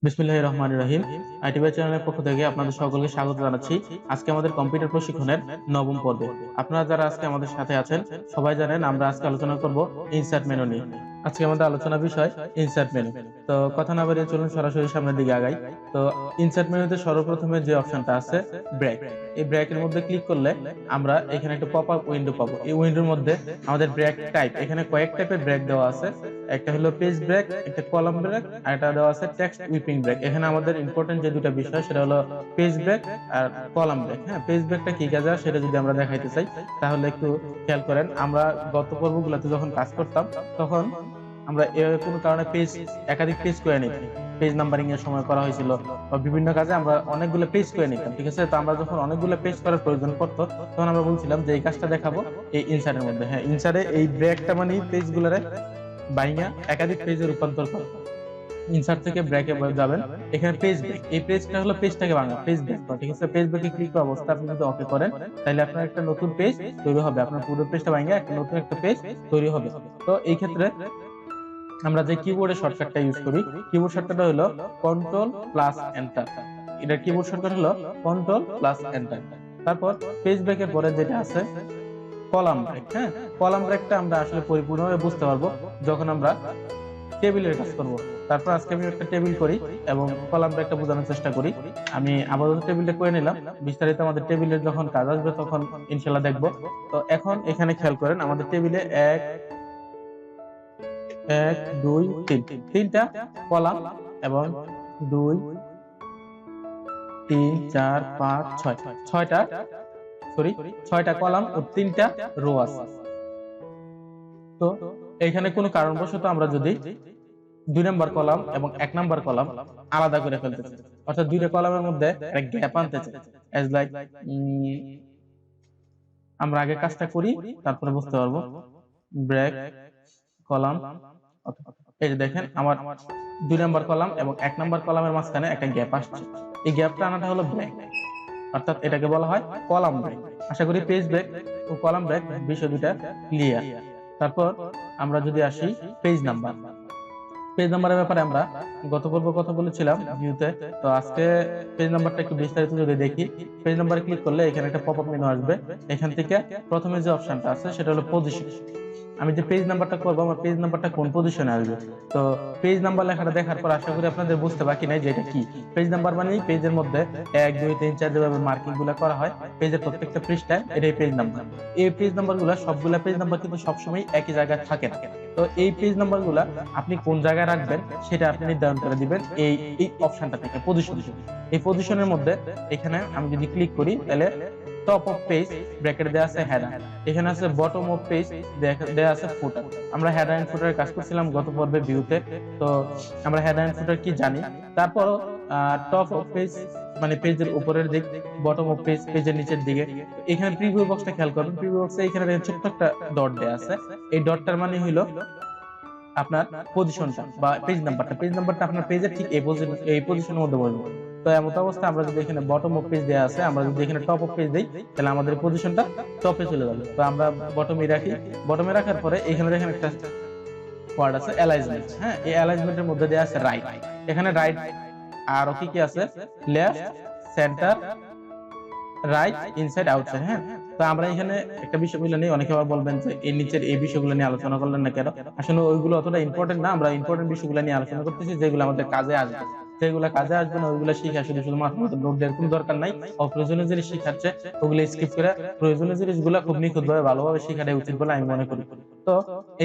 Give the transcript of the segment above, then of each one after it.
বিসমিল্লাহির রহমানির রহিম। আইটিভি চ্যানেলের পক্ষ থেকে আপনাদের সকলকে স্বাগত জানাচ্ছি। আজকে আমাদের কম্পিউটার প্রশিক্ষণের নবম পর্বে। আপনারা যারা আজকে আমাদের সাথে আছেন সবাই জানেন আমরা আজকে আলোচনা করব ইনসার্ট মেনু নিয়ে। আজকে আমাদের আলোচনা বিষয় ইনসার্ট মেনু। তো কথা না বাড়িয়ে চলুন সরাসরি সামনের দিকে আগাই। তো ইনসার্ট মেনুতে সর্বপ্রথমে যে অপশনটা আছে ব্রেক, এই ব্রেকের মধ্যে ক্লিক করলে আমরা এখানে একটা পপ আপ উইন্ডো পাবো। এই উইন্ডোর মধ্যে আমাদের ব্রেক টাইপ, এখানে কয়েক টাইপের ব্রেক দেওয়া আছে। একটা হলো পেজ ব্রেক, একটা কলাম ব্রেক, আর একটা দেওয়া আছে টেক্সট উইপিং ব্রেক। এখানে আমাদের ইম্পর্টেন্ট যে দুটো বিষয় সেটা হলো পেজ ব্রেক আর কলাম ব্রেক। হ্যাঁ, পেজ ব্রেকটা কি কাজে আসে সেটা যদি আমরা দেখাইতে চাই তাহলে একটু খেয়াল করেন। আমরা গত পর্বগুলোতে যখন কাজ করতাম তখন আমরা কোনো কারণে পেজ একাধিক পেজ করে নিতাম, পেজ নাম্বারিং এর সময় করা হয়েছিল বা বিভিন্ন কাজে আমরা অনেকগুলো পেজ করে নিতাম। ঠিক আছে, তো আমরা যখন অনেকগুলো পেজ করার প্রয়োজন পড়তো তখন আমরা বলছিলাম যে এই কাজটা দেখাবো এই ইনসার্টের মধ্যে। হ্যাঁ, ইনসার্টে এই ব্রেকটা মানে পেজ গুলারে বাইঙা একাধিক পেজে রূপান্তর করে। ইনসার্ট থেকে ব্রেকে যাবেন, এখানে পেজ ব্রেক, এই পেজটা হলো পেজটাকে ভাঙা, পেজ ব্রেক। ঠিক আছে, পেজ ব্রেকে ক্লিক করা অবস্থা আপনি যদি ওকে করেন তাহলে আপনার একটা নতুন পেজ তৈরি হবে, আপনার পুরো পেজটা ভাঙা একটা নতুন একটা পেজ তৈরি হবে। তো এই ক্ষেত্রে আমরা যে কিবোর্ডের শর্টকাটটা ইউজ করি, কিবোর্ড শর্টকাটটা হলো কন্ট্রোল প্লাস এন্টার। এটা কিবোর্ড শর্টকাট হলো কন্ট্রোল প্লাস এন্টার। তারপর পেজ ব্রেকের পরে যেটা আছে কলাম ব্রেক। হ্যাঁ, কলাম ব্রেকটা আমরা আসলে পরিপূর্ণভাবে বুঝতে পারবো যখন আমরা টেবিলের কাজ করব। তারপর আজকে আমি একটা টেবিল করি এবং কলাম ব্রেকটা বোঝানোর চেষ্টা করি। আমি আপাতত টেবিলটা করে নিলাম, বিস্তারিত আমাদের টেবিলের যখন কাজ আসবে তখন ইনশাল্লাহ দেখবো। তো এখন এখানে খেয়াল করেন আমাদের টেবিলে এক এক দুই তিন, তিনটা কলাম এবং দুই তিন চার পাঁচ ছয়, ছয়টা সরি ছয়টা কলাম ও তিনটা রো আছে। তো এখানে কোনো কারণবশত আমরা যদি 2 নম্বর কলাম এবং 1 নম্বর কলাম আলাদা করে ফেলতে চাই, অর্থাৎ দুইটা কলামের মধ্যে একটা গ্যাপ আনতে চাই, এজ লাইক আমরা আগে কাজটা করি তারপরে বুঝতে পারবো। ব্রেক কলাম, এই যে দেখেন আমার 2 নম্বর কলাম এবং 1 নম্বর কলামের মাঝখানে একটা গ্যাপ আসছে, এই গ্যাপটা আনাটা হলো ব্রেক, অর্থাৎ এটাকে বলা হয় কলাম ব্রেক। আশা করি পেজ ব্রেক ও কলাম ব্রেক বিষয় দুটা ক্লিয়ার। তারপর আমরা যদি আসি পেজ নাম্বার, পেজ নাম্বারের ব্যাপারে আমরা গত পর্বে কথা বলেছিলাম ভিউতে। তো আজকে পেজ নাম্বারটা একটু বিস্তারিত যদি দেখি, পেজ নাম্বারে ক্লিক করলে এখানে একটা পপআপ মেনু আসবে। এখান থেকে প্রথমে যে অপশনটা আছে সেটা হলো পজিশন। আমি যে পেজ নাম্বারটা করবো আমার পেজ নাম্বারটা কোন পজিশনে আসবে। তো পেজ নাম্বার লেখাটা দেখার পর আশা করি আপনাদের বুঝতে বাকি নাই যে এটা কি। পেজ নাম্বার মানে পেজের মধ্যে 1 2 3 4 যেভাবে মার্কিং গুলা করা হয় পেজের প্রত্যেকটা পৃষ্ঠায়, এটাই পেজ নাম্বার। এই পেজ নাম্বার গুলা সবগুলা পেজ নাম্বার কিন্তু সবসময় একই জায়গায় থাকে না। তো এই পেজ নাম্বার গুলা আপনি কোন জায়গায় রাখবেন সেটা আপনি নির্ধারণ করে দিবেন এই এই অপশনটা থেকে, পজিশন। এই পজিশনের মধ্যে এখানে আমি যদি ক্লিক করি তাহলে টপ অফ পেজ ব্র্যাকেট দেয়া আছে হেডার, এখানে আছে বটম অফ পেজ দেয়া আছে ফুটার। আমরা হেডার এন্ড ফুটারের কাজ করছিলাম গত পর্বে ভিউতে, তো আমরা হেডার এন্ড ফুটার কি জানি। তারপরও টপ অফ পেজ মানে পেজের উপরের দিক, বটম অফ পেজ পেজের নিচের দিকে। এখানে প্রিভিউ বক্সটা খেয়াল করবেন, প্রিভিউ বক্সে এখানে ছোট্ট একটা ডট দেয়া আছে, এই ডটটার মানে হইলো আপনার পজিশনটা বা পেজ নাম্বারটা। পেজ নাম্বারটা আপনার পেজের ঠিক এই পজিশনের মধ্যে বসবে। তো এমন অবস্থা আমরা যদি এখানে বটম অফ পেজ দেওয়া আছে, আমরা যদি এখানে টপ অফ পেজ দেই তাহলে আমাদের পজিশনটা টপে চলে যাবে। তো আমরা বটমে রাখি, বটমে রাখার পরে এখানে দেখেন একটা ওয়ার্ড আছে অ্যালাইনমেন্ট। হ্যাঁ, এই অ্যালাইনমেন্টের মধ্যে দেওয়া আছে রাইট, এখানে রাইট আর কি কি আছে left centre right inside outside. হ্যাঁ, তো আমরা এখানে একটা বিষয়গুলো নিয়ে অনেকে আবার বলবেন যে এই নিচের এই বিষয়গুলো নিয়ে আলোচনা করলেন না কেন। আসলে ওইগুলো অতটা ইম্পর্টেন্ট না, আমরা ইম্পর্টেন্ট বিষয়গুলো নিয়ে আলোচনা করতেছি যেগুলো আমাদের কাজে আসবে। যেগুলো কাজে আসবে না ওইগুলো শিখে শুধু শুধু মাথা মতো নোট দেওয়ার কোনো দরকার নাই। অপ্রয়োজনীয় জিনিস শিখাচ্ছে ওগুলো স্কিপ করে প্রয়োজনীয় জিনিসগুলো খুব নিখুঁত ভাবে ভালোভাবে শেখাটাই উচিত বলে আমি মনে করি। তো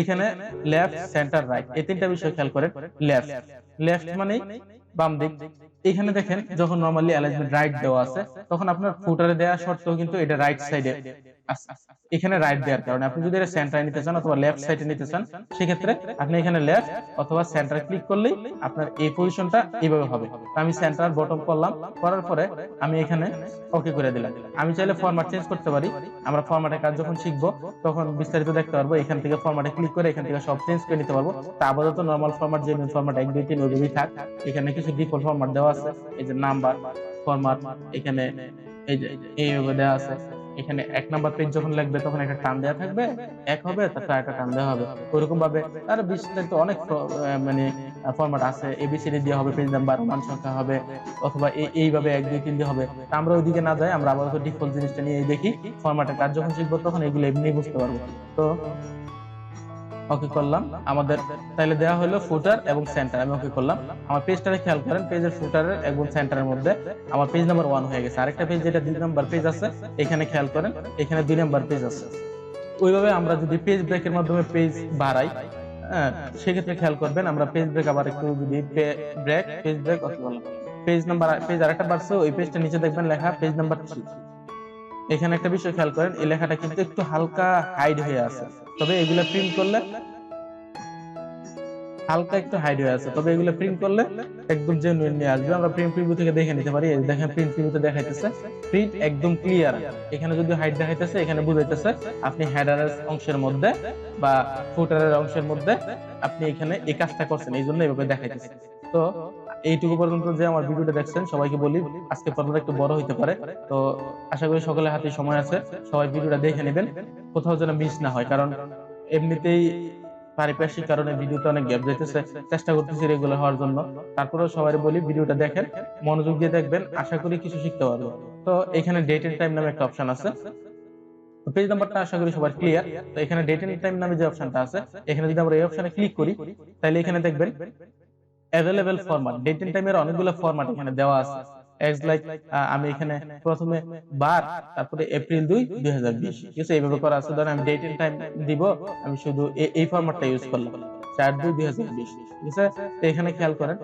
এখানে লেফট সেন্টার রাইট এই তিনটা বিষয় খেয়াল করেন। লেফট, লেফট মানে বাম দিক। এখানে দেখেন যখন নরমালি অ্যালাইনমেন্ট রাইট দেওয়া আছে তখন আপনার ফুটারে দেওয়া সত্ত্বেও কিন্তু এটা রাইট সাইডে আছে। এখানে রাইট দেওয়ার কারণে আপনি যদি এটা সেন্টারে নিতে চান অথবা লেফট সাইডে নিতে চান সেক্ষেত্রে আপনি এখানে লেফট অথবা সেন্টারে ক্লিক করলেই আপনার এই পজিশনটা এইভাবে হবে। আমি সেন্টার বটম করলাম, করার পরে আমি এখানে ওকে করে দিলাম। আমি চাইলে ফরম্যাট চেঞ্জ করতে পারি, আমরা ফরম্যাটের কাজ যখন শিখবো তখন বিস্তারিত দেখতে পারবো। এখান থেকে ফরম্যাটে ক্লিক করে এখান থেকে সব চেঞ্জ করে নিতে পারবো। তা আপাতত নরমাল ফরম্যাট যে ফরম্যাট 1 2 3 ওইভাবেই থাক। এখানে কিছু ডিফল্ট ফরম্যাট দেওয়া আছে, এই যে নাম্বার ফরম্যাট, এখানে এই যে এইভাবে দেওয়া আছে। এখানে 1 নাম্বার পেজ যখন লিখবে তখন একটা টান দেওয়া থাকবে, 1 হবে, তারপর একটা টান দেওয়া হবে, ওইরকম ভাবে আর বিস্তারিত অনেক মানে ফরম্যাট আছে। এবিসিডি দেওয়া হবে, পেজ নাম্বার, মান সংখ্যা হবে, অথবা এইভাবে 1 2 3 দিয়ে হবে। তা আমরা ওইদিকে না যাই, আমরা আপাতত ডিফল্ট জিনিসটা নিয়ে দেখি। ফরম্যাটের কাজ যখন শিখবো তখন এগুলো এমনি বুঝতে পারবো। তো ওকে করলাম। আমাদের তাহলে দেওয়া হলো ফুটার এবং সেন্টার, আমি ওকে করলাম। আমার পেজটারে খেয়াল করেন, পেজের ফুটারের এবং সেন্টারের মধ্যে আমার পেজ নাম্বার 1 হয়ে গেছে। আরেকটা পেজ যেটা 2 নাম্বার পেজ আছে, এখানে খেয়াল করেন, এখানে 2 নাম্বার পেজ আছে। ওইভাবে আমরা যদি পেজ ব্রেকের মাধ্যমে পেজ বাড়াই, হ্যাঁ, সেক্ষেত্রে খেয়াল করবেন আমরা পেজ ব্রেক আবার একটু যদি ব্রেক পেজ ব্রেক ওকে করলাম, পেজ নাম্বার পেজ আরেকটা বাড়ছে, ওই পেজটা নিচে দেখবেন লেখা পেজ নাম্বার 3। এখানে একটা বিষয় খেয়াল করেন, এই লেখাটা কিন্তু একটু হালকা হাইড হয়ে আছে, তবে এগুলা প্রিন্ট করলে হালকা একটু হাইড হয়ে আছে, তবে এগুলো প্রিন্ট করলে একদম জেনুইন নিয়ে আসবে। আমরা প্রিন্ট প্রিভিউ থেকে দেখে নিতে পারি। এই দেখেন প্রিন্ট প্রিভিউতে দেখাইতেছে প্রিন্ট একদম ক্লিয়ার। এখানে যদি হাইড দেখাইতেছে, এখানে বুঝাইতেছে আপনি হেডারের অংশের মধ্যে বা ফুটারের অংশের মধ্যে আপনি এখানে এই কাজটা করছেন, এই জন্য এইভাবে দেখাইতেছে। তো এইটুকু পর্যন্ত যে আমার ভিডিওটা দেখছেন, সবাইকে বলি আজকে পর্বটা একটু বড় হইতে পারে, তো আশা করি সকলের হাতে সময় আছে, সবাই ভিডিওটা দেখে নেবেন, কোথাও যেন মিস না হয়। কারণ এমনিতেই পারিপার্শ্বিক কারণে ভিডিওতে অনেক গ্যাপ যাইতেছে, চেষ্টা করতেছি রেগুলার হওয়ার জন্য। তারপরেও সবাই বলি ভিডিওটা দেখেন, মনোযোগ দিয়ে দেখবেন, আশা করি কিছু শিখতে পারবো। তো এখানে ডেট এন্ড টাইম নামে একটা অপশন আছে, পেজ নাম্বারটা আশা করি সবার ক্লিয়ার। তো এখানে ডেট এন্ড টাইম নামে যে অপশনটা আছে, এখানে যদি আমরা এই অপশনে ক্লিক করি, তাহলে এখানে দেখবেন অ্যাভেলেবল ফরম্যাট, ডেট এন্ড টাইমের অনেকগুলো ফরম্যাট এখানে দেওয়া আছে। এক্স লাইক আমি এখানে প্রথমে বার, তারপরে এপ্রিল 2 2020, ঠিক আছে, এইভাবে করা আছে। ধরেন আমি ডেট এন্ড টাইম দিব, আমি শুধু এই ফরম্যাটটা ইউজ করলাম, 4 2 2020, ঠিক আছে। তো এখানে খেয়াল করেন,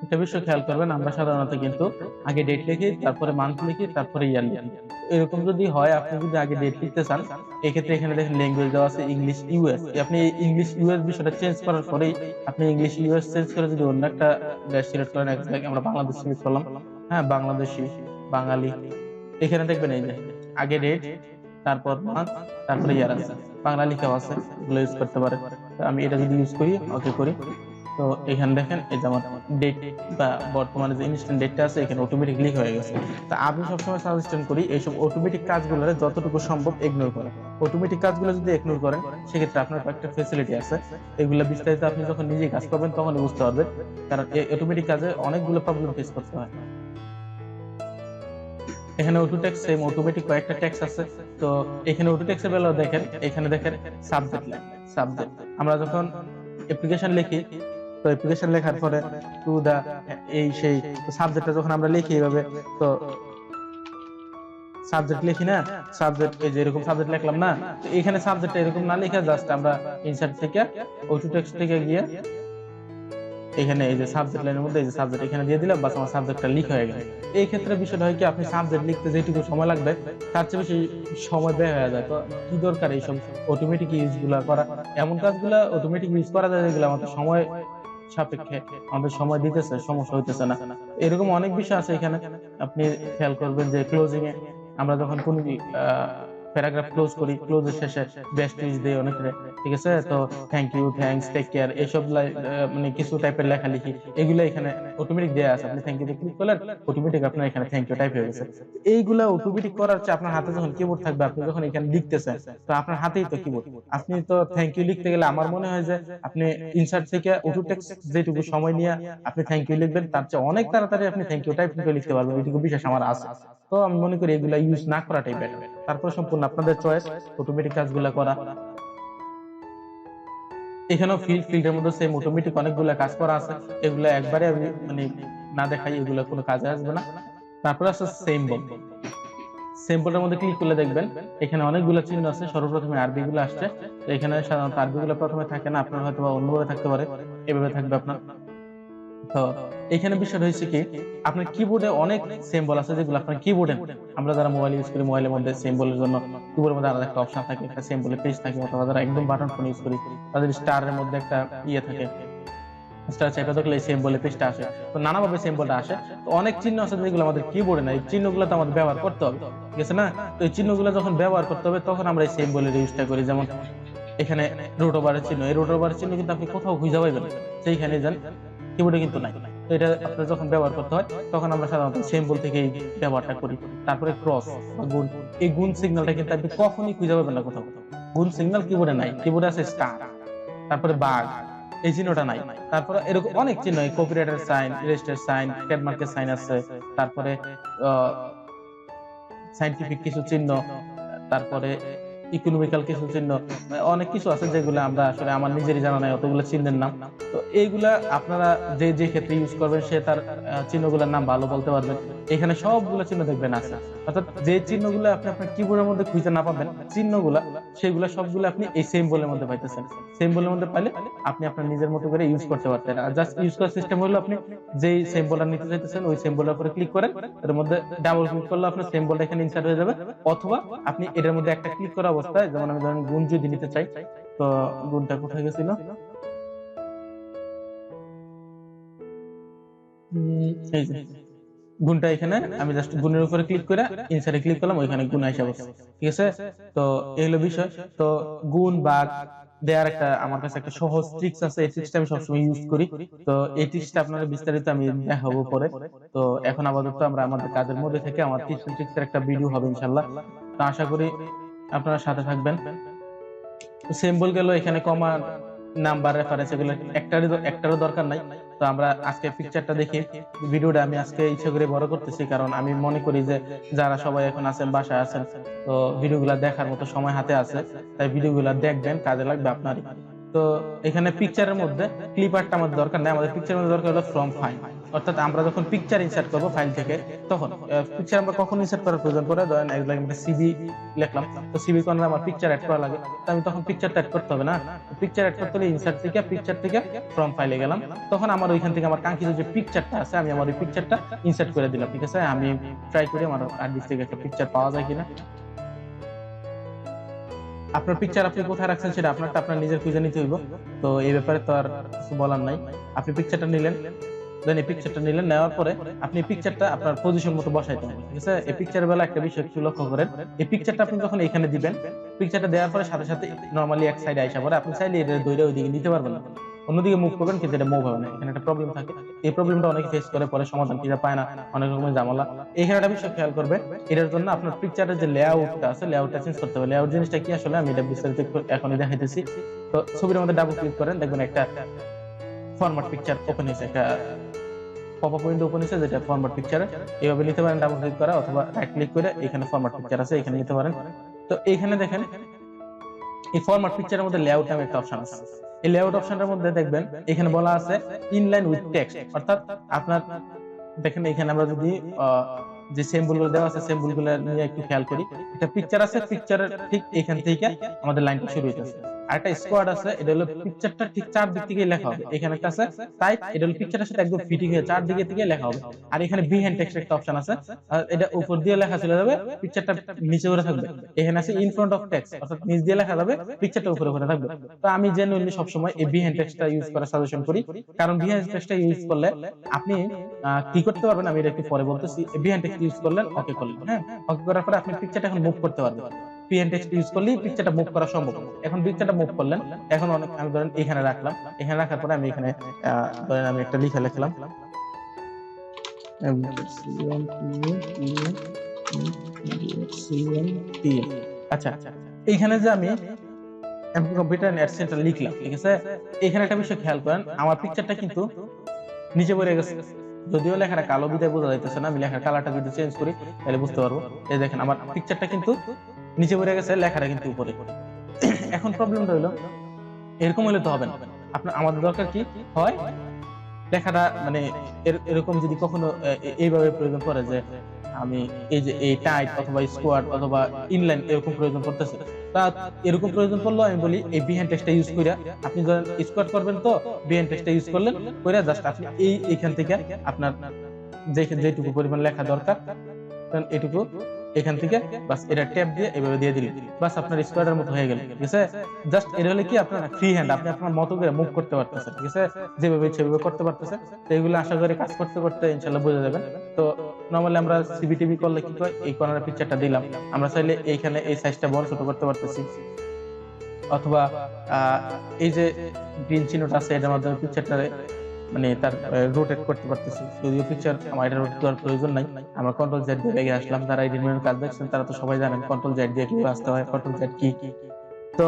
একটা বিষয় খেয়াল করবেন, আমরা সাধারণত কিন্তু আগে ডেট লিখি, তারপরে মান্থ লিখি, তারপরে ইয়ার লিখি। এরকম যদি হয়, আপনি যদি আগে ডেট লিখতে চান, এক্ষেত্রে এখানে দেখেন ল্যাঙ্গুয়েজ দেওয়া আছে ইংলিশ ইউএস। আপনি ইংলিশ ইউএস বিষয়টা চেঞ্জ করার পরেই আপনি ইংলিশ ইউএস চেঞ্জ করে যদি অন্য একটা দেশ সিলেক্ট করেন, আমরা বাংলাদেশ সিলেক্ট করলাম, হ্যাঁ, বাংলাদেশি, বাঙালি, এখানে দেখবেন এই যে আগে ডেট, তারপর মান্থ, তারপরে ইয়ার আছে, বাংলা লিখাও আছে, এগুলো ইউজ করতে পারে। আমি এটা যদি ইউজ করি, ওকে করি, তো এখানে দেখেন এই যে আমার ডেট বা বর্তমানে যে ইনস্ট্যান্ট ডেটটা আছে, এখানে অটোমেটিক লিক হয়ে গেছে। তা আমি সবসময় সাজেশন করি এইসব অটোমেটিক কাজগুলো যতটুকু সম্ভব ইগনোর করেন। অটোমেটিক কাজগুলো যদি ইগনোর করেন, সেক্ষেত্রে আপনার একটা ফ্যাসিলিটি আছে, এগুলো বিস্তারিত আপনি যখন নিজে কাজ করবেন তখনই বুঝতে পারবেন, কারণ এই অটোমেটিক কাজে অনেকগুলো প্রবলেম ফেস করতে হয়। এখানে অটো টেক্সট সেম অটোমেটিক কয়েকটা টেক্সট আছে। তো এখানে অটো টেক্সটের বেলাও দেখেন, এখানে দেখেন সাবজেক্ট লাইন, সাবজেক্ট, আমরা যখন অ্যাপ্লিকেশন লিখি, তো অ্যাপ্লিকেশন লেখার পরে টু দা এই সেই সাবজেক্টটা যখন আমরা লিখি এইভাবে, তো সাবজেক্ট লিখি না, সাবজেক্ট এই যে এরকম সাবজেক্ট লিখলাম না, তো এখানে সাবজেক্টটা এরকম না লিখে জাস্ট আমরা ইনসার্ট থেকে অটো টেক্সট থেকে গিয়ে এখানে এই যে সাবজেক্ট লাইনের মধ্যে এই যে সাবজেক্ট এখানে দিয়ে দিলাম, বাস আমার সাবজেক্টটা লিক হয়ে গেল। এই ক্ষেত্রে বিষয়টা হয় কি, আপনি সাবজেক্ট লিখতে যেটুকু সময় লাগবে তার চেয়ে বেশি সময় ব্যয় হয়ে যায়। তো কি দরকার এইসব অটোমেটিক ইউজ গুলা করা, এমন কাজগুলা অটোমেটিক ইউজ করা যায় যেগুলো আমাদের সময় সাপেক্ষে আমাদের সময় দিতেছে, সমস্যা হইতেছে না। এরকম অনেক বিষয় আছে এখানে। আপনি খেয়াল করবেন যে ক্লোজিং এ আমরা যখন কোন প্যারাগ্রাফ ক্লোজ করি, ক্লোজের শেষে বেস্ট উইশ দেই অনেকে, ঠিক আছে, তো thank you, thanks, take care, এইসব মানে কিছু টাইপের লেখা লিখি, এগুলো এখানে অটোমেটিক দেয়া আছে। আপনি থ্যাংক ইউ ক্লিক করলেন, অটোমেটিক আপনার এখানে থ্যাংক ইউ টাইপ হয়ে গেছে। এইগুলা অটোমেটিক করার চেয়ে আপনার হাতে যখন কিবোর্ড থাকবে, আপনি যখন এখানে লিখতেছেন, তো আপনার হাতেই তো কিবোর্ড, আপনি তো থ্যাংক ইউ লিখতে গেলে আমার মনে হয় যে আপনি ইনসার্ট থেকে অটো টেক্সট যেটুকু সময় নিয়ে আপনি থ্যাংক ইউ লিখবেন, তার চেয়ে অনেক তাড়াতাড়ি আপনি থ্যাংক ইউ টাইপ করে লিখতে পারবেন, এটুকু বিশ্বাস আমার আছে। তো আমি মনে করি এগুলা ইউজ না করাটাই বেটার। তারপর সম্পূর্ণ আপনাদের চয়েস অটোমেটিক কাজগুলা করা। এখানেও ফিল্ডের মধ্যে সেম অটোমেটিক অনেকগুলা কাজ করা আছে, এগুলা একবারে আমি মানে না দেখাই, এগুলা কোনো কাজে আসবে না। তারপর আছে সিম্বল। সিম্বলের মধ্যে ক্লিক করলে দেখবেন এখানে অনেকগুলো চিহ্ন আছে, সর্বপ্রথমে আরবি গুলো আসছে। তো এখানে সাধারণত আরবি গুলো প্রথমে থাকে না, আপনার হয়তো অন্যভাবে থাকতে পারে, এভাবে থাকবে আপনার। তো এখানে বিষয় হয়েছে কি, আপনার কিবোর্ডে অনেক সিম্বল আছে যেগুলো আপনার কিবোর্ডে, আমরা যারা মোবাইল ইউজ করি, মোবাইলের মধ্যে সিম্বলের জন্য কিবোর্ডের মধ্যে আলাদা একটা অপশন থাকে, একটা সিম্বলের পেজ থাকে, অথবা যারা একদম বাটন ফোন ইউজ করি তাদের স্টারের মধ্যে একটা ইয়ে থাকে, স্টার চেপে থাকলে এই সিম্বলের পেজটা আসে। তো নানাভাবে সিম্বলটা আসে। তো অনেক চিহ্ন আছে যেগুলো আমাদের কিবোর্ডে নাই, এই চিহ্নগুলো তো আমাদের ব্যবহার করতে হবে, ঠিক আছে না? তো এই চিহ্নগুলো যখন ব্যবহার করতে হবে তখন আমরা এই সিম্বলের ইউজটা করি। যেমন এখানে রুট ওভারের চিহ্ন, এই রুট ওভারের চিহ্ন কিন্তু আপনি কোথাও খুঁজে পাইবেন, সেইখানে যান, কিবোর্ডে কিন্তু নাই। তো এটা আপনার যখন ব্যবহার করতে হয় তখন আমরা সাধারণত সিম্বল থেকে এই ব্যবহারটা করি। তারপরে ক্রস বা গুণ, এই গুণ সিগন্যালটা কিন্তু আপনি কখনই খুঁজে পাবেন না কোথাও। গুণ সিগন্যাল কিবোর্ডে নাই, কিবোর্ডে আছে স্টার, তারপরে বাঘ, এই চিহ্নটা নাই। তারপরে এরকম অনেক চিহ্ন, কপিরাইটের সাইন, রেজিস্টার সাইন, ট্রেডমার্কের সাইন আছে, তারপরে সাইন্টিফিক কিছু চিহ্ন, তারপরে ইকোনমিক্যাল কিছু চিহ্ন, অনেক কিছু আছে যেগুলো আমরা আসলে আমার নিজেরই জানা নাই অতগুলো চিহ্নের নাম। তো এইগুলা আপনারা যে যে ক্ষেত্রে ইউজ করবেন সে তার চিহ্নগুলোর নাম ভালো বলতে পারবেন। এখানে সবগুলো চিহ্ন দেখবেন আছে, অর্থাৎ যে চিহ্নগুলো আপনি আপনার কিবোর্ডের মধ্যে খুঁজে না পাবেন চিহ্নগুলা, সেগুলো সবগুলো আপনি এই সিম্বলের মধ্যে পাইতেছেন। সিম্বলের মধ্যে পাইলে আপনি আপনার নিজের মতো করে ইউজ করতে পারতেন। আর জাস্ট ইউজ করার সিস্টেম হলো আপনি যেই সিম্বলটা নিতে চাইতেছেন ওই সিম্বলের উপরে ক্লিক করেন, এর মধ্যে ডাবল ক্লিক করলে আপনার সিম্বলটা এখানে ইনসার্ট হয়ে যাবে। অথবা আপনি এটার মধ্যে একটা ক্লিক করা অবস্থায়, যেমন আমি ধরেন গুণ যদি নিতে চাই, তো গুণটা কোথায় গেছিল, এই যে গুণটা এখানে, আমি জাস্ট গুণের উপরে ক্লিক করে ইনসার্টে ক্লিক করলাম, ওইখানে গুণ আইসা বসে। ঠিক আছে, তো এই হলো বিষয়। তো গুণ ভাগ দেওয়ার একটা আমার কাছে একটা সহজ ট্রিক্স আছে, এই ট্রিক্সটা আমি সবসময় ইউজ করি। তো এই ট্রিক্সটা আপনারা বিস্তারিত আমি দেখাবো পরে। তো এখন আপাতত আমরা আমাদের কাজের মধ্যে থেকে আমার টিপস এন্ড ট্রিক্সের একটা ভিডিও হবে ইনশাআল্লাহ। তো আশা করি আপনারা সাথে থাকবেন। সিম্বল গেল, এখানে কমা, নাম্বার, রেফারেন্স, এগুলো একটারও দরকার নাই। তো আমরা আজকে পিকচারটা দেখি। ভিডিওটা আমি আজকে ইচ্ছা করে বড় করতেছি, কারণ আমি মনে করি যে যারা সবাই এখন আছেন, বাসায় আছেন, তো ভিডিওগুলা দেখার মতো সময় হাতে আছে, তাই ভিডিওগুলা দেখবেন, কাজে লাগবে আপনারই। তো এখানে পিকচারের মধ্যে ক্লিপারটা আমাদের দরকার নাই, আমাদের পিকচারের মধ্যে দরকার হলো ফ্রম ফাইল। অর্থাৎ আমরা যখন পিকচার ইনসার্ট করবো ফাইল থেকে, তখন পিকচার আমরা কখন ইনসার্ট করার প্রয়োজন পড়ে, ধরেন একটা সিভি লিখলাম, তো সিভি কোন আমার পিকচার অ্যাড করা লাগে, তো আমি তখন পিকচারটা অ্যাড করতে হবে না, পিকচার অ্যাড করতে হলে ইনসার্ট থেকে, পিকচার থেকে ফ্রম ফাইলে গেলাম, তখন আমার ওইখান থেকে আমার কাঙ্ক্ষিত যে পিকচারটা আছে আমি আমার ওই পিকচারটা ইনসার্ট করে দিলাম। ঠিক আছে, আমি ট্রাই করি আমার হার্ড ডিস্ক থেকে একটা পিকচার পাওয়া যায় কিনা। আপনার পিকচার আপনি কোথায় রাখছেন সেটা আপনারটা আপনার নিজের খুঁজে নিতে হইব। তো এই ব্যাপারে তো আর কিছু বলার নাই। আপনি পিকচারটা নিলেন, দেন এই পিকচারটা নিলেন, নেওয়ার পরে আপনি পিকচারটা আপনার পজিশন মতো বসাইতে হবে। ঠিক আছে, এই পিকচারের বেলা একটা বিষয় একটু লক্ষ্য করেন, এই পিকচারটা আপনি যখন এখানে দিবেন, পিকচারটা দেওয়ার পরে সাথে সাথে নরমালি এক সাইডে আইসা পরে, আপনি চাইলে এটা দইরে ওইদিকে নিতে পারবেন না, অন্যদিকে মুভ করবেন, কিন্তু এটা মুভ হবে না। এখানে একটা প্রবলেম থাকে, এই প্রবলেমটা অনেকে ফেস করে, পরে সমাধান কিনা পায় না, অনেক রকমের ঝামেলা। এখানে একটা বিষয় খেয়াল করবে, এটার জন্য আপনার পিকচারের যে লেআউটটা আছে, লেআউটটা চেঞ্জ করতে হবে। লেআউট জিনিসটা কি আসলে আমি এটা বিস্তারিত এখনই দেখাইতেছি। তো ছবির মধ্যে ডাবল ক্লিক করেন, দেখবেন একটা ফরম্যাট পিকচার ওপেন হয়েছে, একটা পপআপ উইন্ডো ওপেন হয়েছে, যেটা ফরম্যাট পিকচার। এইভাবে নিতে পারেন, ডাবল ক্লিক করা, অথবা রাইট ক্লিক করে এখানে ফরম্যাট পিকচার আছে, এখানে নিতে পারেন। তো এইখানে দেখেন এই ফরম্যাট পিকচারের মধ্যে লেআউট নামে একটা অপশন আছে। এই লেআউট অপশনটার মধ্যে দেখবেন এখানে বলা আছে ইনলাইন উইথ টেক্সট, অর্থাৎ আপনার দেখেন এখানে আমরা যদি যে সিম্বল গুলো দেওয়া আছে সিম্বল গুলো নিয়ে একটু খেয়াল করি, একটা পিকচার আছে, পিকচারের ঠিক এখান থেকে আমাদের লাইনটা শুরু হইতেছে। আর একটা স্কোয়াড আছে, এটা হলো পিকচারটা ঠিক চার দিক থেকে লেখা হবে। এখানে একটা আছে টাইপ, এটা হলো পিকচারের সাথে একদম ফিটিং হয়ে চার দিকে থেকে লেখা হবে। আর এখানে বিহাইন্ড টেক্সট একটা অপশন আছে, এটা উপর দিয়ে লেখা চলে যাবে, পিকচারটা নিচে করে থাকবে। এখানে আছে ইন ফ্রন্ট অফ টেক্সট, অর্থাৎ নিচ দিয়ে লেখা যাবে, পিকচারটা উপরে উপরে থাকবে। তো আমি জেনুইনলি সবসময় এই বিহাইন্ড টেক্সটটা ইউজ করার সাজেশন করি, কারণ বিহাইন্ড টেক্সটটা ইউজ করলে আপনি কি করতে পারবেন আমি এটা একটু পরে বলতেছি। বিহাইন্ড টেক্সট ইউজ করলেন, ওকে করলেন, হ্যাঁ, ওকে করার পরে আপনি পিকচারটা এখন মুভ করতে পারবেন। বিহাইন্ড টেক্সট ইউজ করলেই পিকচারটা মুভ করা সম্ভব। এখন পিকচারটা মুভ করলেন, এখন অনেক, আমি ধরেন এখানে রাখলাম, এখানে রাখার পরে আমি এখানে ধরেন আমি একটা লিখে লিখলাম, আচ্ছা, এইখানে যে আমি কম্পিউটার নেট সেন্টার লিখলাম, ঠিক আছে, এখানে একটা বিষয় খেয়াল করেন, আমার পিকচারটা কিন্তু নিচে পড়ে গেছে, যদিও লেখাটা কালো বিদায় বোঝা যাইতেছে না, আমি লেখার কালারটা যদি চেঞ্জ করি তাহলে বুঝতে পারবো। এই দেখেন আমার পিকচারটা কিন্তু নিচে পড়ে গেছে, লেখাটা কিন্তু উপরে। এখন প্রবলেমটা হলো, এরকম হলে তো হবে না। আপনার আমাদের দরকার কি হয়, লেখাটা মানে এরকম যদি কখনো এইভাবে প্রয়োজন পড়ে যে আমি এই যে এই টাইট অথবা স্কোয়াড অথবা ইনলাইন এরকম প্রয়োজন পড়তেছে, তা এরকম প্রয়োজন পড়লো আমি বলি এই বিহাইন্ড টেক্সটটা ইউজ কইরা, আপনি যখন স্কোয়াড করবেন তো বিহাইন্ড টেক্সটটা ইউজ করলেন, কইরা জাস্ট আপনি এইখান থেকে আপনার যেটুকু পরিমাণ লেখা দরকার এটুকু এখান থেকে বাস এটা ট্যাপ দিয়ে এভাবে দিয়ে দিলেন, বাস আপনার স্কোয়াডের মতো হয়ে গেল। ঠিক আছে, জাস্ট এটা হলে কি আপনার ফ্রি হ্যান্ড, আপনি আপনার মতো করে মুভ করতে পারতেছেন। ঠিক আছে, যেভাবে সেভাবে করতে পারতেছেন। তো এগুলো আশা করি কাজ করতে করতে ইনশাল্লাহ বুঝে যাবেন। তো নরমালি আমরা সিবিটিভি করলে কি হয়, এই কর্নার পিকচারটা দিলাম, আমরা চাইলে এইখানে এই সাইজটা বড় ছোট করতে পারতেছি, অথবা এই যে গ্রিন চিহ্নটা আছে এটার মাধ্যমে পিকচারটা মানে তার রোটেট করতে পারতেছি। যদিও পিকচার আমার এটা রোটেট করার প্রয়োজন নাই, আমরা কন্ট্রোল জেড দিয়ে ব্যাগে আসলাম। যারা এডিট মেনুর কাজ দেখছেন তারা তো সবাই জানেন কন্ট্রোল জেড দিয়ে কিভাবে আসতে হয়, কন্ট্রোল জেড কি। তো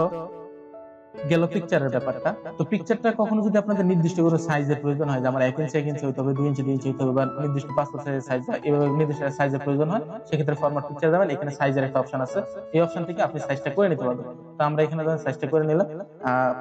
গেল পিকচারের ব্যাপারটা। তো পিকচারটা কখনো যদি আপনাদের নির্দিষ্ট করে সাইজের প্রয়োজন হয়, যে আমার 1 ইঞ্চি হইতে হবে, 2 ইঞ্চি হইতে হবে, বা নির্দিষ্ট পাসপোর্ট সাইজের সাইজ, বা এভাবে নির্দিষ্ট সাইজের প্রয়োজন হয়, সেক্ষেত্রে ফরম্যাট পিকচার যাবেন, এখানে সাইজের একটা অপশন আছে, এই অপশন থেকে আপনি সাইজটা করে নিতে পারবেন। তো আমরা এখানে সাইজটা করে নিলাম,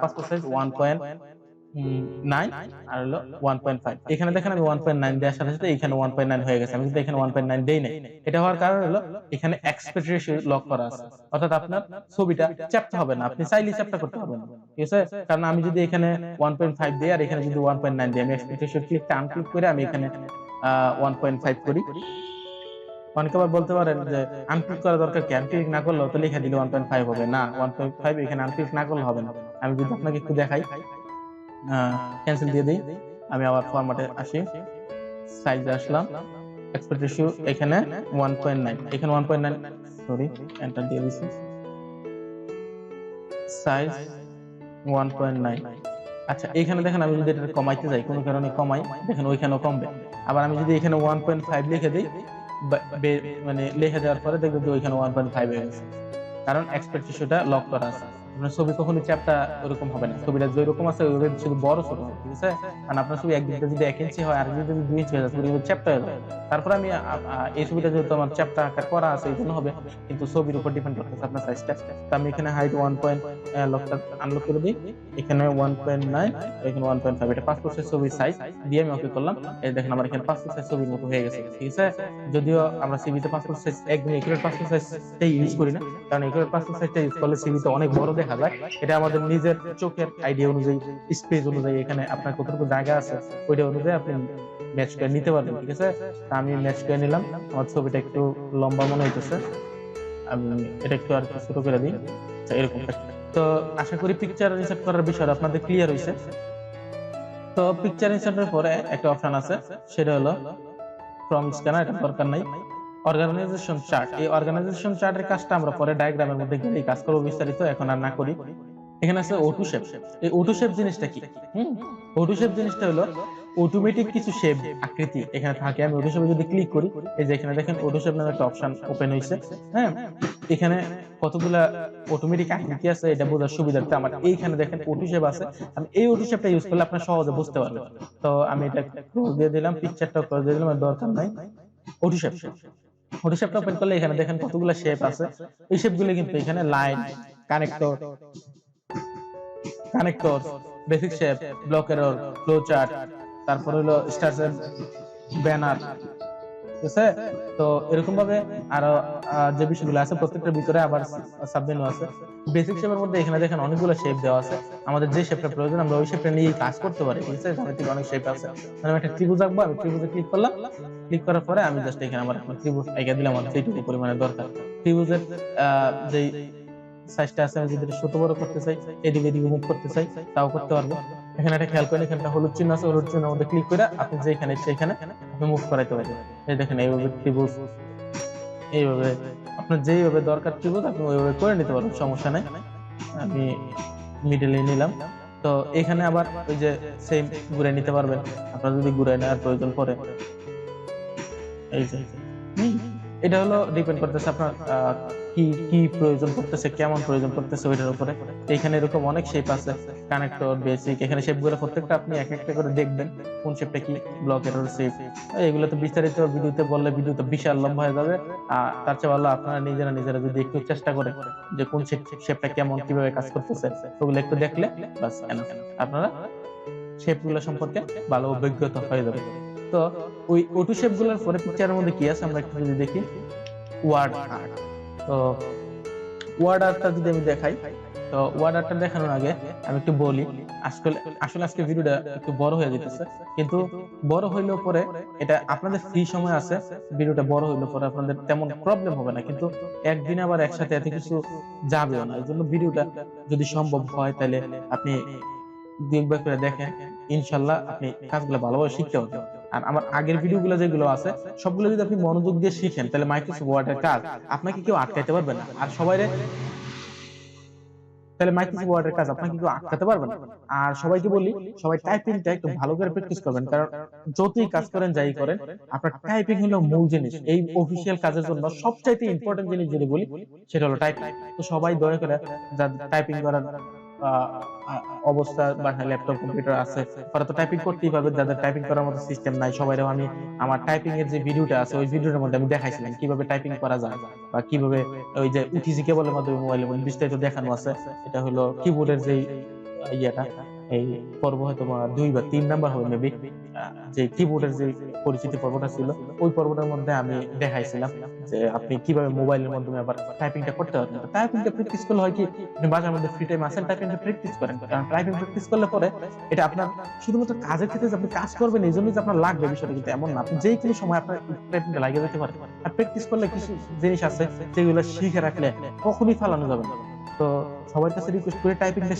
পাসপোর্ট সাইজ 1.9 আর হলো 1.5। এখানে দেখেন আমি 1.9 দেওয়ার সাথে সাথে এখানে 1.9 হয়ে গেছে। আমি কিন্তু এখানে 1.9 দেই নাই। এটা হওয়ার কারণ হলো এখানে এক্সপেক্ট রেশিও লক করা আছে, অর্থাৎ আপনার ছবিটা চ্যাপ্টা হবে না, আপনি চাইলেই চ্যাপ্টা করতে পারবেন, ঠিক আছে। কারণ আমি যদি এখানে 1.5 দিই আর এখানে যদি 1.9 দিই, আমি এক্সপেক্ট রেশিও ক্লিকটা আনক্লিক করে আমি এখানে 1.5 করি। অনেকে আবার বলতে পারেন যে আনক্লিক করা দরকার কি, আনক্লিক না করলেও তো লিখে দিলে 1.5 হবে। না, 1.5 এখানে আনক্লিক না করলে হবে না। আমি যদি আপনাকে একটু দেখাই, ক্যান্সেল দিয়ে দিই, আমি আবার ফরম্যাটে আসি, সাইজে আসলাম, এক্সপেক্ট রেশিও এখানে 1.9, এখানে 1.9, সরি এন্টার দিয়ে দিছি, সাইজ 1.9। আচ্ছা, এখানে দেখেন আমি যদি এটা কমাইতে যাই, কোনো কারণে কমাই, দেখেন ওইখানেও কমবে। আবার আমি যদি এখানে 1.5 লিখে দিই, মানে লিখে দেওয়ার পরে দেখবেন যে ওইখানে 1.5 হয়ে গেছে, কারণ এক্সপেক্ট রেশিওটা লক করা আছে। আপনার ছবি কখনোই চ্যাপটা ওরকম হবে না, ছবিটা যেরকম আছে ওইভাবে শুধু বড় ছোট হবে, ঠিক আছে। কারণ আপনার ছবি একদিকটা যদি 1 ইঞ্চি হয় আর যদি 2 ইঞ্চি হয়ে যায়, ছবি চ্যাপটা হয়ে যায়। তারপরে আমি এই ছবিটা যেহেতু আমার চ্যাপটা আকার করা আছে এই জন্য হবে, কিন্তু ছবির উপর ডিপেন্ড করতেছে আপনার সাইজটা। তো আমি এখানে হাইট 1. লকটা আনলক করে দিই, এখানে 1.9, এখানে 1.5, এটা পাসপোর্ট সাইজ ছবির সাইজ দিয়ে আমি ওকে করলাম। এই দেখেন আমার এখানে পাসপোর্ট সাইজ ছবির মতো হয়ে গেছে, ঠিক আছে। যদিও আমরা সিভিতে পাসপোর্ট সাইজ একদম একুরেট পাসপোর্ট সাইজটাই ইউজ করি না, কারণ একুরেট পাসপোর্ট সাইজটা ইউজ করলে সিভিতে অনেক বড় দেখা যায়। এটা আমাদের নিজের চোখের আইডিয়া অনুযায়ী, স্পেস অনুযায়ী, এখানে আপনার কতটুকু জায়গা আছে ওইটা অনুযায়ী আপনি ম্যাচ করে নিতে পারবেন, ঠিক আছে। আমি ম্যাচ করে নিলাম, আমার ছবিটা একটু লম্বা মনে হইতেছে, আমি এটা একটু আর একটু ছোট করে দিই, এরকম। তো আশা করি পিকচার ইনসার্ট করার বিষয়টা আপনাদের ক্লিয়ার হয়েছে। তো পিকচার ইনসার্টের পরে একটা অপশন আছে, সেটা হলো ফ্রম স্ক্যানার, এটা দরকার নাই। অর্গানাইজেশন চার্ট, এই অর্গানাইজেশন চার্টের কাজটা আমরা পরে ডায়াগ্রামের মধ্যে গেলেই কাজ করবো বিস্তারিত, এখন আর না করি। এখানে আছে অটো শেপ। এই অটো শেপ জিনিসটা কি? অটো শেপ জিনিসটা হলো অটোমেটিক কিছু শেপ আকৃতি এখানে থাকে। আমি অটো শেপে যদি ক্লিক করি, এই যে এখানে দেখেন অটো শেপ নামে একটা অপশন ওপেন হয়েছে, হ্যাঁ। এখানে কতগুলা অটোমেটিক আকৃতি আছে এটা বোঝার সুবিধার্থে আমার এইখানে দেখেন অটো শেপ আছে। আমি এই অটো শেপটা ইউজ করলে আপনারা সহজে বুঝতে পারবেন। তো আমি এটা ক্লোজ দিয়ে দিলাম, পিকচারটা ক্লোজ দিয়ে দিলাম, আর দরকার নাই। অটো শেপ, অটো শেপটা ওপেন করলে এখানে দেখেন কতগুলা শেপ আছে। এই শেপগুলো কিন্তু এখানে line, connector, basic shape, block error, flow chart, তারপর হলো স্টারসের ব্যানার, ঠিক আছে। তো এরকম ভাবে আরো যে বিষয়গুলো আছে প্রত্যেকটার ভিতরে আবার সাবমেনু আছে। বেসিক শেপের মধ্যে এখানে দেখেন অনেকগুলো শেপ দেওয়া আছে, আমাদের যে শেপটা প্রয়োজন আমরা ওই শেপটা নিয়ে কাজ করতে পারি, ঠিক আছে। এখানে থেকে অনেক শেপ আছে, মানে আমি একটা ত্রিভুজ আঁকবো, আমি ত্রিভুজে ক্লিক করলাম, ক্লিক করার পরে আমি জাস্ট এখানে আমার ত্রিভুজ এঁকে দিলাম, আমার যেটুকু পরিমাণে দরকার। ত্রিভুজের যে সাইজটা আছে, আমি যদি ছোট বড় করতে চাই, এদিকে এদিকে মুভ করতে চাই, তাও করতে পারবো। এখানে একটা খেয়াল করেন, এখানে হলুদ চিহ্ন আছে, হলুদ চিহ্নের মধ্যে ক্লিক করে আপনি যেখানে সেখানে আপনি মুভ করাইতে পারবেন। এই দেখেন এইভাবে ত্রিভুজ, এইভাবে আপনার যেইভাবে দরকার ত্রিভুজ আপনি ওইভাবে করে নিতে পারবেন, সমস্যা নাই। আমি মিডলে নিলাম। তো এখানে আবার ওই যে সেম ঘুরে নিতে পারবেন আপনার যদি ঘুরে নেওয়ার প্রয়োজন পড়ে। এই যে এটা হলো ডিপেন্ড করতেছে আপনার কি কি প্রয়োজন পড়তেছে, কেমন প্রয়োজন পড়তেছে ওইটার উপরে। এখানে এরকম অনেক শেপ আছে, কানেক্টর, বেসিক, এখানে শেপগুলো প্রত্যেকটা আপনি এক একটা করে দেখবেন কোন শেপটা কি, ব্লক এরর শেপ। এগুলো তো বিস্তারিত ভিডিওতে বললে ভিডিও তো বিশাল লম্বা হয়ে যাবে। তার চেয়ে ভালো আপনারা নিজেরা যদি একটু চেষ্টা করেন যে কোন শেপটা কেমন, কিভাবে কাজ করতেছে, ওগুলো একটু দেখলে বাস আপনারা শেপগুলো সম্পর্কে ভালো অভিজ্ঞতা হয়ে যাবে। তো ওই অটো শেপ গুলোর পরে পিকচারের মধ্যে কি আছে আমরা একটু যদি দেখি, ওয়ার্ড আর্ট। তো ওয়ার্ড আর্টটা যদি আমি দেখাই, তো ওয়ার্ড আর্টটা দেখানোর আগে আমি একটু বলি, আসলে আজকে ভিডিওটা একটু বড় হয়ে যেতেছে, কিন্তু বড় হইলেও পরে এটা আপনাদের ফ্রি সময় আছে, ভিডিওটা বড় হইলেও পরে আপনাদের তেমন প্রবলেম হবে না, কিন্তু একদিন আবার একসাথে এত কিছু যাবেও না। এই জন্য ভিডিওটা যদি সম্ভব হয় তাহলে আপনি দুই-একবার করে দেখেন, ইনশাল্লাহ আপনি কাজগুলো ভালোভাবে শিখতে পারবেন। আর আমার আগের ভিডিওগুলো যেগুলো আছে সবগুলো যদি আপনি মনোযোগ দিয়ে শিখেন, তাহলে মাইক্রোসফট ওয়ার্ডের কাজ আপনাকে কেউ আটকাইতে পারবে না। আর সবাই তাহলে মাইক্রোসফট ওয়ার্ডের কাজ আপনাকে কেউ আটকাতে পারবে না। আর সবাইকে বলি, সবাই টাইপিংটা একটু ভালো করে প্র্যাকটিস করবেন, কারণ যতই কাজ করেন যাই করেন, আপনার টাইপিং হলো মূল জিনিস। এই অফিসিয়াল কাজের জন্য সবচাইতে ইম্পর্টেন্ট জিনিস যদি বলি সেটা হলো টাইপিং। তো সবাই দয়া করে যাদের টাইপিং করার অবস্থা বা ল্যাপটপ কম্পিউটার আছে, তারা তো টাইপিং করতেই পারবে। যাদের টাইপিং করার মতো সিস্টেম নাই, সবাই আমি আমার টাইপিং এর যে ভিডিওটা আছে ওই ভিডিওর মধ্যে আমি দেখাইছিলাম কিভাবে টাইপিং করা যায়, বা কিভাবে ওই যে উঠিজি কেবলের মাধ্যমে মোবাইলের মধ্যে বিস্তারিত দেখানো আছে। এটা হলো কিবোর্ডের যে ইয়েটা, এই পর্ব হয়তো 2 বা 3 নাম্বার হবে মেবি, যে কিবোর্ডের যে পরিচিতি পর্বটা ছিল ওই পর্বটার মধ্যে আমি দেখাইছিলাম যে আপনি কিভাবে মোবাইলের মাধ্যমে আবার টাইপিংটা করতে পারবেন। টাইপিংটা প্র্যাকটিস করলে হয় কি, আপনি বাসার মধ্যে ফ্রি টাইম আছেন, টাইপিংটা প্র্যাকটিস করেন। কারণ টাইপিং প্র্যাকটিস করলে পরে এটা আপনার শুধুমাত্র কাজের ক্ষেত্রে যে আপনি কাজ করবেন এই জন্যই যে আপনার লাগবে বিষয়টা কিন্তু এমন না। আপনি যে কোনো সময় আপনার টাইপিংটা লাগিয়ে যেতে পারেন। আর প্র্যাকটিস করলে কিছু জিনিস আছে যেগুলো শিখে রাখলে কখনই ফালানো যাবে না। তো সবার কাছে রিকোয়েস্ট করে টাইপিংটা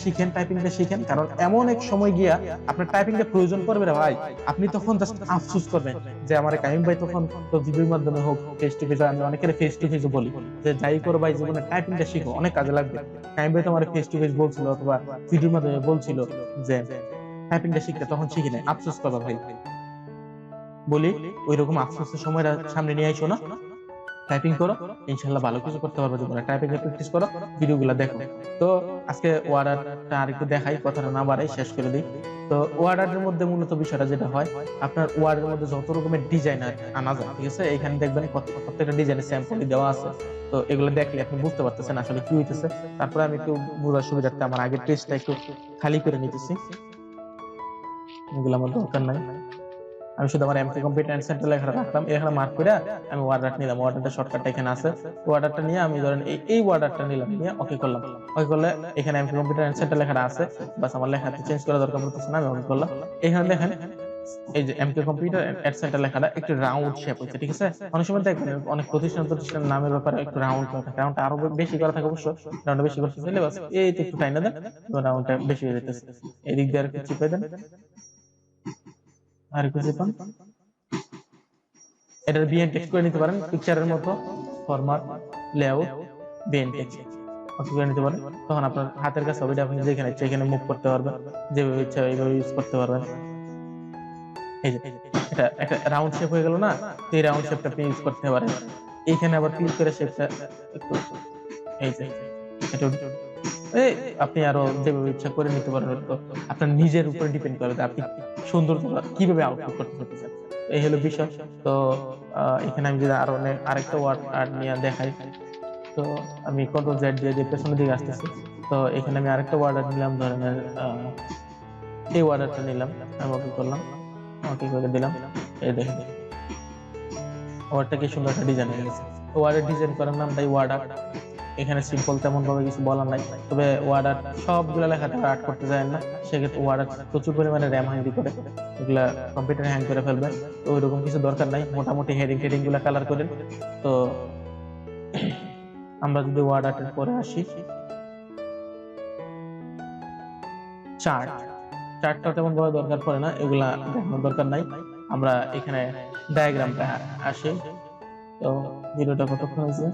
শিখেন, কারণ এমন এক সময় গিয়া আপনার টাইপিংটা প্রয়োজন পড়বে রে ভাই, আপনি তখন জাস্ট আফসোস করবেন যে আমার কাইম ভাই তখন তো ভিডিওর মাধ্যমে হোক, ফেস টু ফেস, আমি অনেকের ফেস টু ফেস বলি যে যাই করো ভাই জীবনে টাইপিংটা শিখো, অনেক কাজে লাগবে। কাইম ভাই তো আমার ফেস টু ফেস বলছিল অথবা ভিডিওর মাধ্যমে বলছিল যে টাইপিংটা শিখতে, তখন শিখি নাই, আফসোস করবা ভাই। বলি ওই রকম আফসোসের সময়টা সামনে নিয়ে আইসো না, টাইপিং করো, ইনশাল্লাহ ভালো কিছু করতে পারবে জীবনে। টাইপিং এ প্র্যাকটিস করো, ভিডিওগুলো দেখো। তো আজকে ওয়ার্ডারটা আরেকটু দেখাই, কথাটা না বাড়াই শেষ করে দিই। তো ওয়ার্ডারের মধ্যে মূলত বিষয়টা যেটা হয়, আপনার ওয়ার্ডের মধ্যে যত রকমের ডিজাইন আনা যায়, ঠিক আছে, এখানে দেখবেন প্রত্যেকটা ডিজাইনের স্যাম্পল দেওয়া আছে। তো এগুলো দেখলে আপনি বুঝতে পারতেছেন আসলে কি হইতেছে। তারপরে আমি একটু বোঝার সুবিধার্থে আমার আগের পেজটা একটু খালি করে নিতেছি, এগুলো আমার দরকার নাই। আমি শুধু আমার এমকে কম্পিউটার এন্ড সেন্টার লেখাটা রাখলাম, এখানে মার্ক করে আমি ওয়ার্ডার নিলাম। ওয়ার্ডারটা শর্টকাটটা এখানে আছে। ওয়ার্ডারটা নিয়ে আমি ধরেন এই ওয়ার্ডারটা নিলাম, নিয়ে ওকে করলাম। ওকে করলে এখানে এমকে কম্পিউটার এন্ড সেন্টার লেখাটা আছে, বাস আমার লেখাটা চেঞ্জ করা দরকার পড়তেছে না, আমি ওকে করলাম। এখানে দেখেন এই যে এমকে কম্পিউটার এন্ড সেন্টার লেখাটা একটু রাউন্ড শেপ হচ্ছে, ঠিক আছে। অনেক সময় দেখবেন অনেক প্রতিষ্ঠানের নামের ব্যাপারে একটু রাউন্ড করা থাকে, রাউন্ডটা আরো বেশি করা থাকে অবশ্য, রাউন্ডটা বেশি করতে চাইলে বাস এই একটু টাইনা দেন, রাউন্ডটা বেশি হয়ে যেতেছে। এদিক দিয়ে আর একটু চিপে দেন, আর একটু চিপান। এটা বিএন টেক্সট করে নিতে পারেন, পিকচারের মতো ফরম্যাট লেআউট বিএন টেক্সট ওকে করে নিতে পারেন। তখন আপনার হাতের কাছে হবে, আপনি যেখানে ইচ্ছা এখানে মুভ করতে পারবেন, যেভাবে ইচ্ছা এইভাবে ইউজ করতে পারবেন। এই যে এটা একটা রাউন্ড শেপ হয়ে গেল না, তো এই রাউন্ড শেপটা আপনি ইউজ করতে পারেন। এইখানে আবার ক্লিক করে শেপটা একটু এই যে এটা এই আপনি আরো যেভাবে ইচ্ছা করে নিতে পারবেন। তো আপনার নিজের উপরে ডিপেন্ড করে যে আপনি সুন্দর কিভাবে আউটপুট করতে চাচ্ছেন, এই হলো বিষয়। তো এখানে আমি যদি আরো আরেকটা ওয়ার্ড নিয়ে দেখাই, তো আমি কন্ট্রোল জেড দিয়ে পেছনের দিকে আসতেছি। তো এখানে আমি আরেকটা ওয়ার্ড নিলাম, ধরেন এই ওয়ার্ডটা নিলাম, আমি ওকে করলাম, ওকে করে দিলাম। এই দেখেন ওয়ার্ডটা কি সুন্দর একটা ডিজাইন হয়ে গেছে। ওয়ার্ডের ডিজাইন করার নামটাই ওয়ার্ডার। এখানে সিম্পল তেমন ভাবে কিছু বলার নাই, তবে ওয়ার্ডার সবগুলো লেখাতে আর্ট করতে যায় না, সেক্ষেত্রে ওয়ার্ডার প্রচুর পরিমাণে র্যাম হ্যান্ডি করে, এগুলা কম্পিউটার হ্যাং করে ফেলবে। তো ওই রকম কিছু দরকার নাই, মোটামুটি হেডিং টেডিং গুলা কালার করেন। তো আমরা যদি ওয়ার্ডারের পরে আসি, চার্টটা তেমন ভাবে দরকার পড়ে না, এগুলা দেখানোর দরকার নাই। আমরা এখানে ডায়াগ্রামটা আসি। তো ভিডিওটা কতক্ষণ হয়েছে?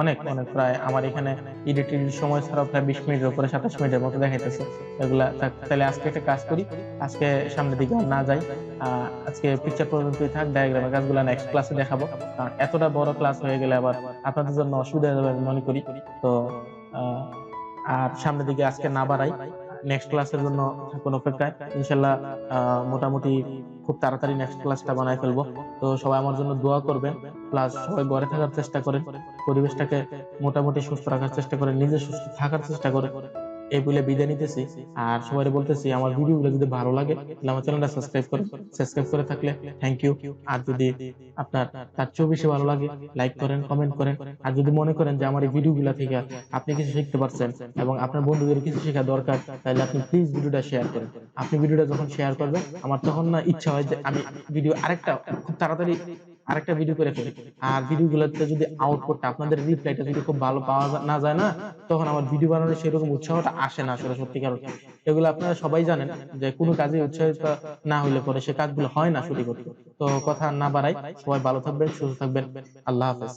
অনেক অনেক, প্রায় আমার এখানে এডিটিং সময় ছাড়াও প্রায় 20 মিনিটের উপরে, 27 মিনিটের মতো দেখাইতেছে এগুলা। তাহলে আজকে একটা কাজ করি, আজকে সামনের দিকে না যাই, আজকে পিকচার পর্যন্তই থাক, ডায়াগ্রামের কাজগুলো নেক্সট ক্লাসে দেখাবো। কারণ এতটা বড় ক্লাস হয়ে গেলে আবার আপনাদের জন্য অসুবিধা হবে আমি মনে করি। তো আর সামনের দিকে আজকে না বাড়াই, নেক্সট ক্লাসের জন্য থাকুন অপেক্ষায়। ইনশাল্লাহ মোটামুটি খুব তাড়াতাড়ি নেক্সট ক্লাসটা বানায় ফেলবো। তো সবাই আমার জন্য দোয়া করবেন, প্লাস সবাই ঘরে থাকার চেষ্টা করেন, পরিবেশটাকে মোটামুটি সুস্থ রাখার চেষ্টা করেন, নিজে সুস্থ থাকার চেষ্টা করেন। এই বলে বিদায় নিতেছি। আর সবাই বলতেছি আমার ভিডিওগুলো যদি ভালো লাগে তাহলে আমার চ্যানেলটা সাবস্ক্রাইব করে থাকলে থ্যাংক ইউ। আর যদি আপনার তার চেয়েও বেশি ভালো লাগে লাইক করেন, কমেন্ট করেন। আর যদি মনে করেন যে আমার এই ভিডিওগুলো থেকে আপনি কিছু শিখতে পারছেন এবং আপনার বন্ধুদের কিছু শেখা দরকার, তাহলে আপনি প্লিজ ভিডিওটা শেয়ার করেন। আপনি ভিডিওটা যখন শেয়ার করবেন আমার তখন না ইচ্ছা হয় যে আমি ভিডিও আরেকটা খুব তাড়াতাড়ি আরেকটা ভিডিও করে ফেলি। আর ভিডিওগুলোতে যদি আউটপুটটা আপনাদের রিপ্লাইটা যদি খুব ভালো পাওয়া না যায় না, তখন আমার ভিডিও বানানোর সেরকম উৎসাহটা আসে না আসলে সত্যিকার। এগুলো আপনারা সবাই জানেন যে কোনো কাজে উৎসাহিত না হইলে পরে সে কাজগুলো হয় না সঠিক। তো কথা না বাড়াই, সবাই ভালো থাকবেন, সুস্থ থাকবেন। আল্লাহ হাফেজ।